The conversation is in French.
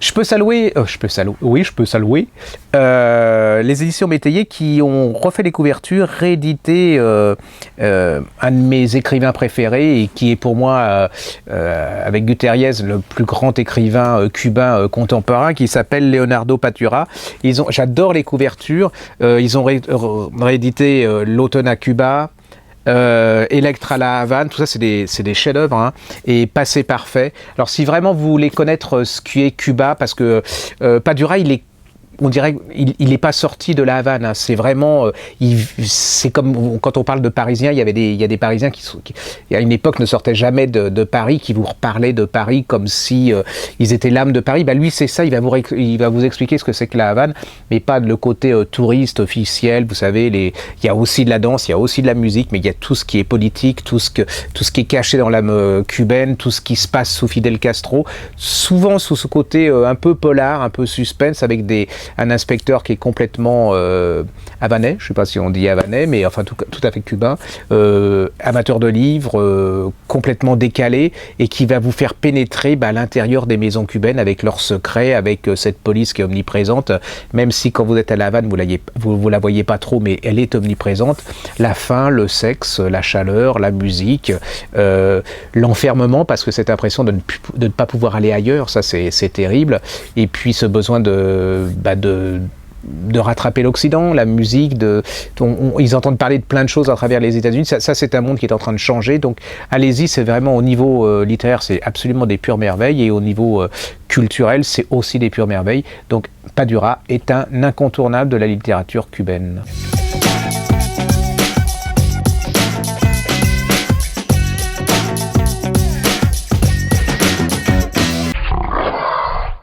Je peux saluer, les éditions Métayer qui ont refait les couvertures, réédité un de mes écrivains préférés et qui est pour moi, avec Gutierrez, le plus grand écrivain cubain contemporain, qui s'appelle Leonardo Patura. J'adore les couvertures. Ils ont réédité L'automne à Cuba. Electra La Havane, tout ça c'est des chefs-d'œuvre, hein, et Passé parfait. Alors si vraiment vous voulez connaître ce qui est Cuba, parce que Padura on dirait qu'il n'est pas sorti de la Havane, hein. C'est vraiment, c'est comme quand on parle de Parisiens, il y a des Parisiens qui à une époque ne sortaient jamais de Paris, qui vous reparlaient de Paris comme si ils étaient l'âme de Paris. Bah lui c'est ça, il va vous expliquer ce que c'est que la Havane, mais pas le côté touriste officiel. Vous savez, il y a aussi de la danse, il y a aussi de la musique, mais il y a tout ce qui est politique, tout ce qui est caché dans l'âme cubaine, tout ce qui se passe sous Fidel Castro, souvent sous ce côté un peu polar, un peu suspense, avec un inspecteur qui est complètement havanais, je ne sais pas si on dit havanais, mais enfin tout à fait cubain, amateur de livres, complètement décalé, et qui va vous faire pénétrer à l'intérieur des maisons cubaines avec leurs secrets, avec cette police qui est omniprésente, même si quand vous êtes à La Havane, vous la voyez pas trop, mais elle est omniprésente. La faim, le sexe, la chaleur, la musique, l'enfermement, parce que cette impression de ne pas pouvoir aller ailleurs, ça c'est terrible, et puis ce besoin de rattraper l'Occident, la musique, ils entendent parler de plein de choses à travers les États-Unis. Ça c'est un monde qui est en train de changer. Donc allez-y, c'est vraiment au niveau littéraire, c'est absolument des pures merveilles, et au niveau culturel, c'est aussi des pures merveilles. Donc Padura est un incontournable de la littérature cubaine.